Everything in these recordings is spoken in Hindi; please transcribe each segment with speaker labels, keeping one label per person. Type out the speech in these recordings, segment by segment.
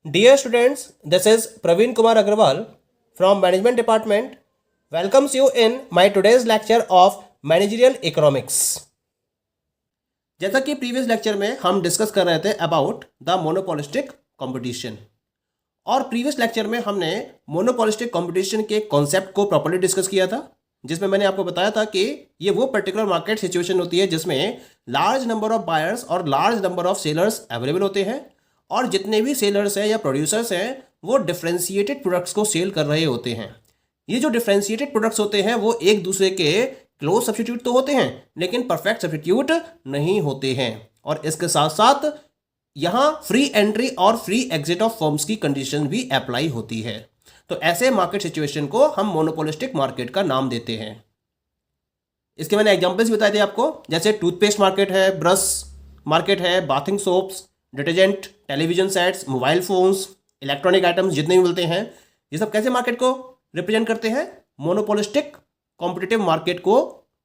Speaker 1: Dear students, this is Praveen Kumar Agrawal from Management Department. Welcomes you in my today's lecture of Managerial Economics. जैसा कि प्रीवियस लेक्चर में हम डिस्कस कर रहे थे अबाउट द मोनोपोलिस्टिक कंपटीशन और प्रीवियस लेक्चर में हमने मोनोपोलिस्टिक कंपटीशन के कॉन्सेप्ट को प्रॉपर्ली डिस्कस किया था, जिसमें मैंने आपको बताया था कि ये वो पर्टिकुलर मार्केट सिचुएशन होती है जिसमें लार्ज नंबर ऑफ बायर्स और large number of sellers available होते हैं और जितने भी सेलर्स हैं या प्रोड्यूसर्स हैं वो डिफ्रेंशिएटेड प्रोडक्ट्स को सेल कर रहे होते हैं। ये जो डिफ्रेंशिएटेड प्रोडक्ट्स होते हैं वो एक दूसरे के क्लोज सब्स्टिट्यूट तो होते हैं लेकिन परफेक्ट सब्स्टिट्यूट नहीं होते हैं, और इसके साथ साथ यहाँ फ्री एंट्री और फ्री एग्जिट ऑफ फर्म्स की कंडीशन भी अप्लाई होती है। तो ऐसे मार्केट सिचुएशन को हम मोनोपोलिस्टिक मार्केट का नाम देते हैं। इसके मैंने एग्जांपल्स बताए थे आपको, जैसे टूथपेस्ट मार्केट है, ब्रश मार्केट है, bathing soaps, detergent, television sets, mobile phones, electronic items जितने भी मिलते हैं, ये सब कैसे मार्केट को रिप्रेजेंट करते हैं? मोनोपोलिस्टिक कॉम्पिटिटिव मार्केट को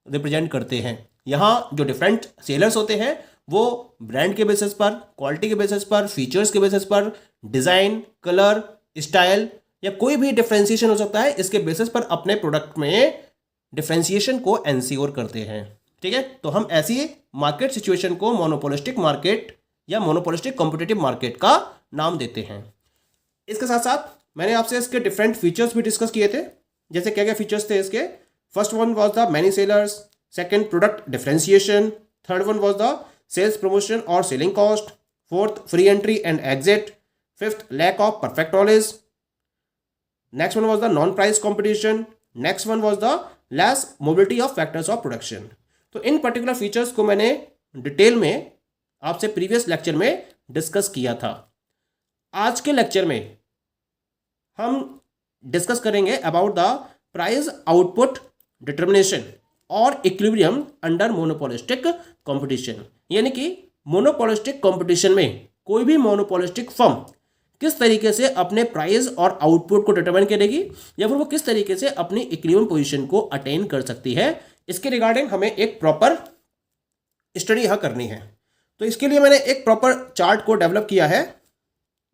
Speaker 1: रिप्रेजेंट करते हैं। यहाँ जो डिफरेंट सेलर्स होते हैं वो ब्रांड के बेसिस पर, क्वालिटी के बेसिस पर, फीचर्स के बेसिस पर, डिज़ाइन, कलर, स्टाइल या कोई भी डिफ्रेंशिएशन हो सकता है, इसके बेसिस पर अपने प्रोडक्ट में डिफ्रेंशिएशन को एंश्योर करते हैं। ठीक है, तो हम ऐसी मार्केट सिचुएशन को मोनोपोलिस्टिक मार्केट या मोनोपोलिस्टिक कॉम्पिटिटिव मार्केट का नाम देते हैं। इसके साथ साथ मैंने आपसे इसके डिफरेंट फीचर्स भी डिस्कस किए थे, जैसे क्या क्या फीचर्स थे इसके। First one was the many sellers, second product differentiation, third one was the sales promotion और selling cost, fourth free entry and exit, fifth lack of perfect knowledge, next one was the non price competition, next one was the less mobility of factors of production. तो इन पर्टिकुलर फीचर्स को मैंने डिटेल में आपसे प्रीवियस लेक्चर में डिस्कस किया था। आज के लेक्चर में हम डिस्कस करेंगे about the price output determination और इक्विलिब्रियम अंडर मोनोपोलिस्टिक कंपटीशन। यानी कि मोनोपोलिस्टिक कंपटीशन में कोई भी मोनोपोलिस्टिक फर्म किस तरीके से अपने प्राइस और आउटपुट को डिटरमाइन करेगी या फिर वो किस तरीके से अपनी इक्विलिब्रियम पोजीशन को अटेन कर सकती है, इसके रिगार्डिंग हमें एक प्रॉपर स्टडी यहाँ करनी है। तो इसके लिए मैंने एक प्रॉपर चार्ट को डेवलप किया है,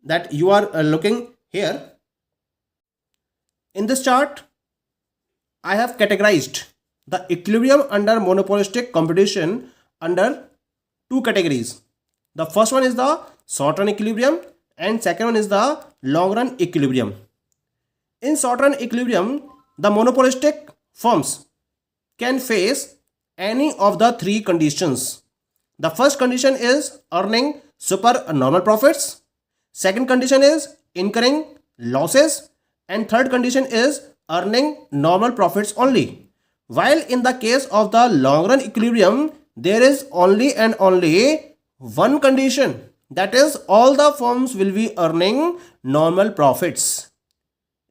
Speaker 1: that you are looking here. In this chart, I have categorized the equilibrium under monopolistic competition under two categories. The first one is the short run equilibrium and second one is the long run equilibrium. In short run equilibrium, the monopolistic firms can face any of the three conditions. The first condition is earning super normal profits. Second condition is incurring losses. And third condition is earning normal profits only. While in the case of the long run equilibrium, there is only and only one condition, that is all the firms will be earning normal profits.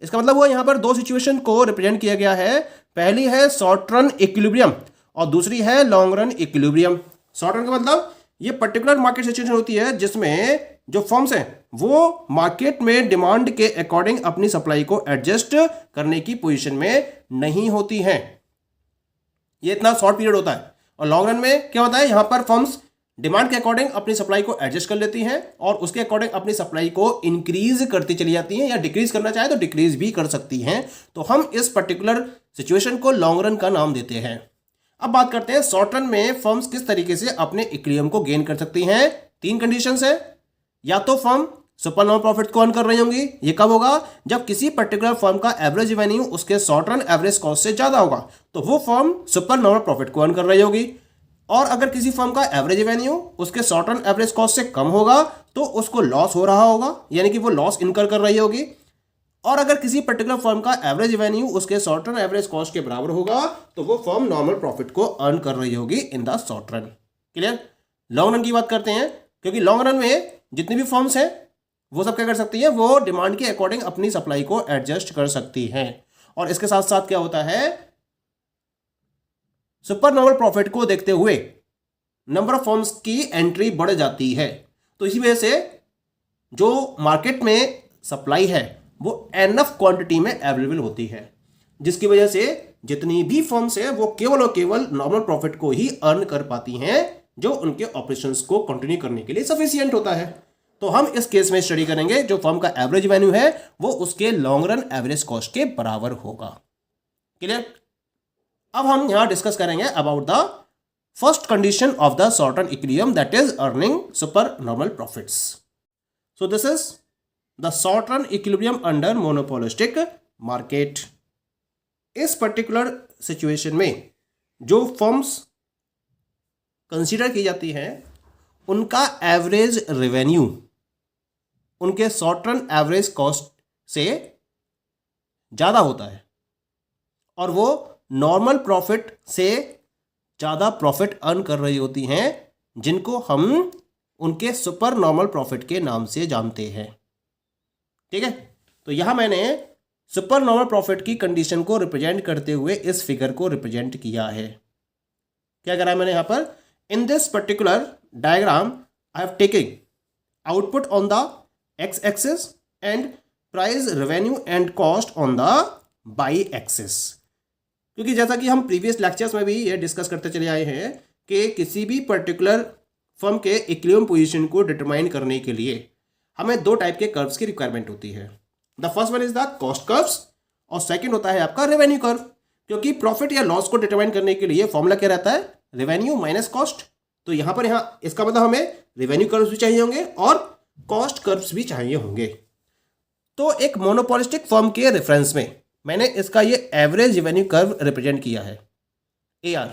Speaker 1: इसका मतलब हुआ यहाँ पर दो सिचुएशन को रिप्रेजेंट किया गया है। पहली है शॉर्ट रन इक्विलिब्रियम और दूसरी है long run equilibrium. Short run का मतलब ये पर्टिकुलर मार्केट सिचुएशन होती है जिसमें जो फर्म्स हैं वो मार्केट में डिमांड के अकॉर्डिंग अपनी सप्लाई को एडजस्ट करने की पोजीशन में नहीं होती हैं। ये इतना शॉर्ट पीरियड होता है। और लॉन्ग रन में क्या होता है, यहाँ पर फर्म्स डिमांड के अकॉर्डिंग अपनी सप्लाई को एडजस्ट कर लेती हैं और उसके अकॉर्डिंग अपनी सप्लाई को इंक्रीज करती चली जाती हैं या डिक्रीज करना चाहे तो डिक्रीज भी कर सकती हैं। तो हम इस पर्टिकुलर सिचुएशन को लॉन्ग रन का नाम देते हैं। अब बात करते हैं शॉर्ट रन में फर्म्स किस तरीके से अपने इक्विलिब्रियम को गेन कर सकती हैं। तीन कंडीशंस है, या तो फर्म सुपर नॉर्मल प्रॉफिट को अर्न कर रही होंगी। ये कब होगा, जब किसी पर्टिकुलर फर्म का एवरेज रेवेन्यू उसके शॉर्ट रन एवरेज कॉस्ट से ज्यादा होगा तो वो फर्म सुपर नॉर्मल प्रॉफिट को अर्न कर रही होगी। और अगर किसी फर्म का एवरेज रेवेन्यू उसके शॉर्ट रन एवरेज कॉस्ट से कम होगा तो उसको लॉस हो रहा होगा, यानी कि वो लॉस इनकर कर रही होगी। और अगर किसी पर्टिकुलर फर्म का एवरेज रेवेन्यू उसके शॉर्ट रन एवरेज कॉस्ट के बराबर होगा तो वो फर्म नॉर्मल प्रॉफिट को अर्न कर रही होगी in the short run. Clear? Long run की बात करते हैं, क्योंकि लॉन्ग रन में जितनी भी फर्म्स हैं वो सब क्या कर सकती है, वो डिमांड के अकॉर्डिंग अपनी सप्लाई को एडजस्ट कर सकती हैं। और इसके साथ साथ क्या होता है, सुपर नॉर्मल प्रॉफिट को देखते हुए नंबर ऑफ फर्म्स की एंट्री बढ़ जाती है। तो इसी वजह से जो मार्केट में सप्लाई है वो एनफ क्वांटिटी में अवेलेबल होती है, जिसकी वजह से जितनी भी फर्म्स है वो केवल और केवल नॉर्मल प्रॉफिट को ही अर्न कर पाती हैं जो उनके ऑपरेशंस को कंटिन्यू करने के लिए सफिशिएंट होता है। तो हम इस केस में स्टडी करेंगे जो फर्म का एवरेज वैल्यू है वो उसके लॉन्ग रन एवरेज कॉस्ट के बराबर होगा। क्लियर? अब हम यहां डिस्कस करेंगे about the first condition of the short run equilibrium, that is earning super normal profits. So this is the short run equilibrium under monopolistic market. इस पर्टिकुलर सिचुएशन में जो फर्म्स कंसीडर की जाती हैं उनका एवरेज रेवेन्यू उनके शॉर्ट रन एवरेज कॉस्ट से ज़्यादा होता है और वो नॉर्मल प्रॉफिट से ज़्यादा प्रॉफिट अर्न कर रही होती हैं, जिनको हम उनके सुपर नॉर्मल प्रॉफिट के नाम से जानते हैं। ठीक है, तो यहाँ मैंने सुपर नॉर्मल प्रॉफिट की कंडीशन को रिप्रेजेंट करते हुए इस फिगर को रिप्रेजेंट किया है। क्या करा है मैंने यहाँ पर? In this particular diagram I have taking output on the x axis and price revenue and cost on the by axis. क्योंकि जैसा कि हम प्रीवियस लेक्चर्स में भी ये डिस्कस करते चले आए हैं कि किसी भी पर्टिकुलर फर्म के इक्विलिब्रियम पोजीशन को डिटरमाइन करने के लिए हमें दो टाइप के कर्व्स की रिक्वायरमेंट होती है। The first one is the cost curves और सेकंड होता है आपका रेवेन्यू कर्व। क्योंकि प्रॉफिट या लॉस को डिटरमाइन करने के लिए फॉर्मूला क्या रहता है? Revenue minus cost. तो यहाँ पर इसका मतलब हमें रेवेन्यू कर्व्स भी चाहिए होंगे और कॉस्ट कर्व्स भी चाहिए होंगे। तो एक मोनोपोलिस्टिक फर्म के रेफरेंस में मैंने इसका ये एवरेज रेवेन्यू कर्व रिप्रेजेंट किया है, AR,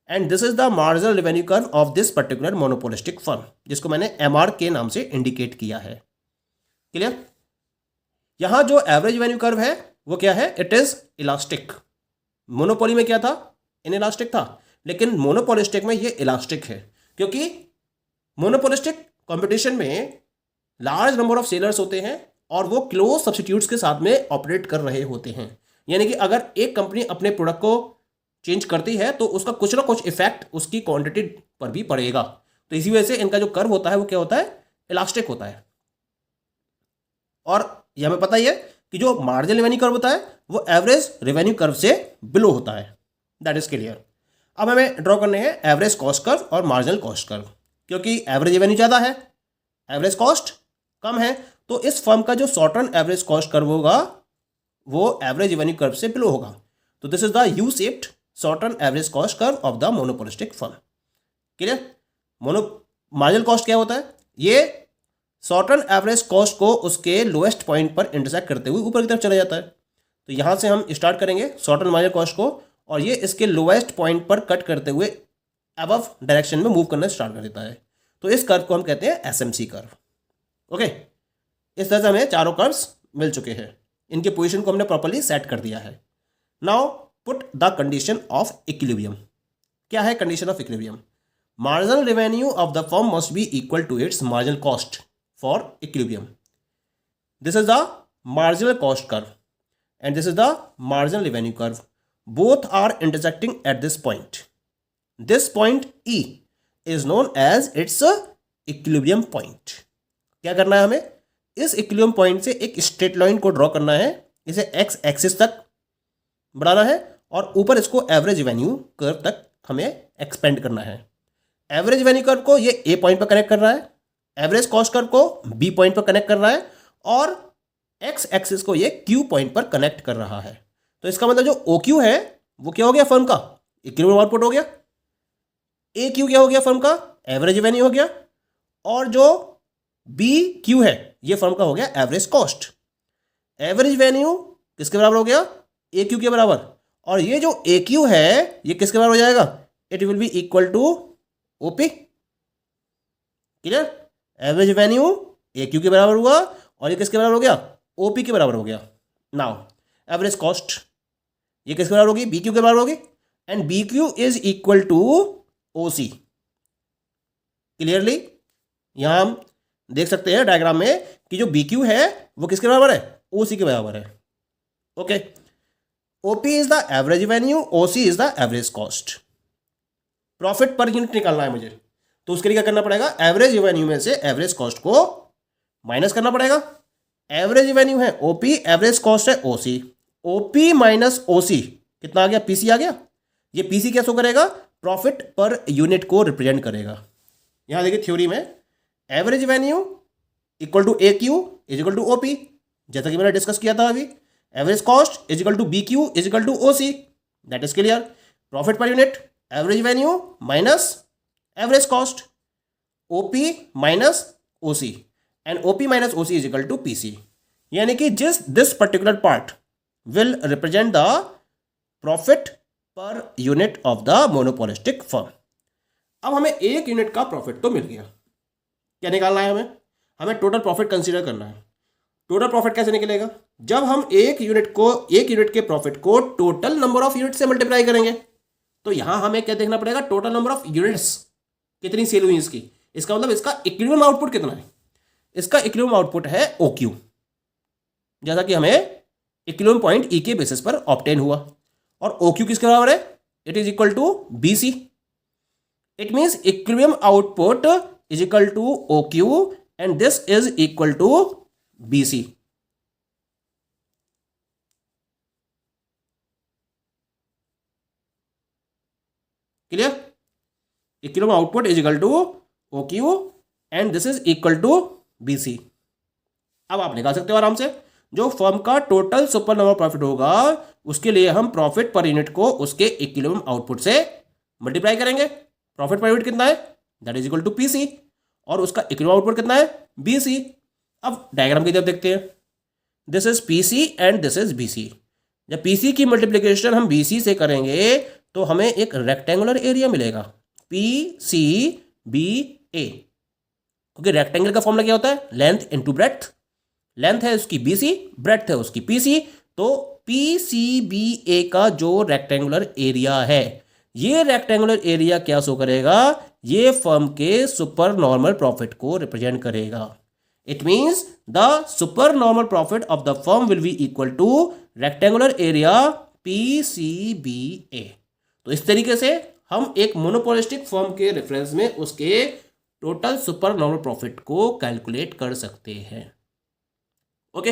Speaker 1: and this is the marginal revenue curve of this particular monopolistic firm, जिसको मैंने MR के नाम से इंडिकेट किया है। क्लियर? यहां जो एवरेज रेवेन्यू कर्व है वो क्या है? It is elastic. मोनोपोली में क्या था? इनइलास्टिक था, लेकिन मोनोपोलिस्टिक में ये इलास्टिक है। क्योंकि मोनोपोलिस्टिक कंपटीशन में लार्ज नंबर ऑफ सेलर्स होते हैं और वो क्लोज सब्स्टिट्यूट्स के साथ में ऑपरेट कर रहे होते हैं। यानी कि अगर एक कंपनी अपने प्रोडक्ट को चेंज करती है तो उसका कुछ ना कुछ इफेक्ट उसकी क्वांटिटी पर भी पड़ेगा। तो इसी वजह से इनका जो कर्व होता है वो क्या होता है? इलास्टिक होता है। और ये हमें पता ही है कि जो मार्जिनल रेवेन्यू कर्व होता है वो एवरेज रेवेन्यू कर्व से बिलो होता है। That is clear. अब हमें ड्रॉ करने हैं एवरेज कॉस्ट कर्व और मार्जिनल कॉस्ट कर्व। क्योंकि एवरेज रेवेन्यू ज़्यादा है, एवरेज कॉस्ट कम है, तो इस फर्म का जो short run average cost curve होगा वो एवरेज रेवेन्यू कर्व से बिलो होगा। तो this is the U shaped short run average cost curve of the monopolistic firm. Clear? Marginal cost क्या होता है? ये शॉर्ट रन एवरेज कॉस्ट को उसके लोएस्ट पॉइंट पर इंटरसेक्ट करते हुए ऊपर की तरफ चला जाता है। तो यहाँ से हम स्टार्ट करेंगे शॉर्ट रन मार्जिनल कॉस्ट को, और ये इसके लोएस्ट पॉइंट पर कट करते हुए अबव डायरेक्शन में मूव करना स्टार्ट कर देता है। तो इस कर्व को हम कहते हैं SMC कर्व। ओके, इस तरह से हमें चारों कर्व्स मिल चुके हैं, इनके पोजीशन को हमने प्रॉपर्ली सेट कर दिया है। Now put the condition of equilibrium. क्या है condition of equilibrium? Marginal revenue of the firm must be equal to its marginal cost for equilibrium. This is the marginal cost curve and this is the marginal revenue curve. Both are intersecting at this point. This point E is known as its equilibrium point. क्या करना है हमें? इस इक्विलिब्रियम पॉइंट से एक स्ट्रेट लाइन को ड्रॉ करना है, इसे एक्स एक्सिस तक बढ़ाना है और ऊपर इसको एवरेज रेवेन्यू कर्व तक हमें एक्सपेंड करना है। एवरेज रेवेन्यू कर्व को ये A पॉइंट पर कनेक्ट कर रहा है, एवरेज कॉस्ट कर्व को B पॉइंट पर कनेक्ट कर रहा है और एक्स एक्सिस को ये Q पॉइंट पर कनेक्ट कर रहा है। तो इसका मतलब जो OQ है वो क्या हो गया? फर्म का इक्विलिब्रियम आउटपुट हो गया। AQ क्या हो गया? फर्म का एवरेज रेवेन्यू हो गया। और जो BQ है ये फर्म का हो गया एवरेज कॉस्ट। एवरेज रेवेन्यू किसके बराबर हो गया? AQ के बराबर। और ये जो AQ है ये किसके बराबर हो जाएगा? It will be equal to OP। Clear? Average revenue AQ के बराबर हुआ और ये किसके बराबर हो गया? OP के बराबर हो गया। नाउ एवरेज कॉस्ट ये किसके बराबर होगी? BQ के बराबर होगी and BQ is equal to OC। Clearly यहां हम देख सकते हैं डायग्राम में कि जो BQ है वो किसके बराबर है? OC के बराबर है। Okay, OP is the average revenue, OC is the average cost. Profit per unit निकालना है मुझे, तो उसके लिए क्या करना पड़ेगा? एवरेज रेवेन्यू में से एवरेज कॉस्ट को माइनस करना पड़ेगा। एवरेज रेवेन्यू है OP, एवरेज कॉस्ट है OC। OP माइनस OC कितना आ गया? PC आ गया। ये PC क्या शो करेगा? प्रॉफिट पर यूनिट को रिप्रेजेंट करेगा। यहां देखिए थ्योरी में average revenue equal to A Q is equal to O P, जैसा कि मैंने डिस्कस किया था अभी। Average cost is equal to B Q is equal to O C, that is clear. Profit per unit average venue minus average cost, OP minus OC, and OP minus OC is equal to PC, यानी कि दिस particular part will represent the profit per unit of the monopolistic firm. अब हमें एक यूनिट का प्रॉफिट तो मिल गया, क्या निकालना है हमें टोटल प्रॉफिट कंसीडर करना है। टोटल प्रॉफिट कैसे निकलेगा? जब हम एक यूनिट के प्रॉफिट को टोटल नंबर ऑफ यूनिट से मल्टीप्लाई करेंगे। तो यहां हमें क्या देखना पड़ेगा? टोटल नंबर ऑफ यूनिट्स कितनी सेल हुई इसकी, इसका मतलब इसका इक्विलिब्रियम आउटपुट कितना है। इसका इक्विलिब्रियम आउटपुट है OQ, जैसा कि हमें इक्विलिब्रियम पॉइंट E के बेसिस पर ऑब्टेन हुआ। और OQ किसके बराबर है? It is equal to BC। It means equilibrium output is equal to OQ and this is equal to BC। Clear? Equilibrium output is equal to OQ and this is equal to BC। अब आप निकाल सकते हो आराम से, जो फर्म का टोटल सुपर नंबर प्रॉफिट होगा उसके लिए हम प्रॉफिट पर यूनिट को उसके इक्विलिब्रियम आउटपुट से मल्टीप्लाई करेंगे। प्रॉफिट पर यूनिट कितना है? That is equal to PC, और उसका इक्विलिब्रियम आउटपुट कितना है? BC। अब डायग्राम की तरफ देखते हैं। This is PC and this is BC। जब PC की मल्टीप्लिकेशन हम BC से करेंगे तो हमें एक रेक्टेंगुलर एरिया मिलेगा, PCBA, क्योंकि रेक्टेंगल का फॉर्मूला क्या होता है? Length into breadth. लेंथ है उसकी BC, ब्रेड्थ है उसकी PC, तो PCBA का जो रेक्टेंगुलर एरिया है, ये रेक्टेंगुलर एरिया क्या शो करेगा? ये फर्म के सुपर नॉर्मल प्रॉफिट को रिप्रेजेंट करेगा। It means the super normal profit of the firm will be equal two rectangular area PCBA। तो इस तरीके से हम एक मोनोपोलिस्टिक फर्म के रेफरेंस में उसके टोटल सुपर नॉर्मल प्रॉफिट को कैलकुलेट कर सकते हैं। ओके,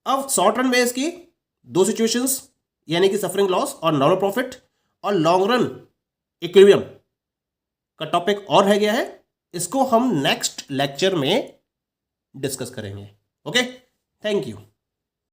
Speaker 1: अब शॉर्ट रन में इसकी दो सिचुएशंस, यानी कि सफरिंग लॉस और नॉर्मल प्रॉफिट, और लॉन्ग रन इक्विलिब्रियम का टॉपिक और रह गया है। इसको हम नेक्स्ट लेक्चर में डिस्कस करेंगे। Okay, thank you.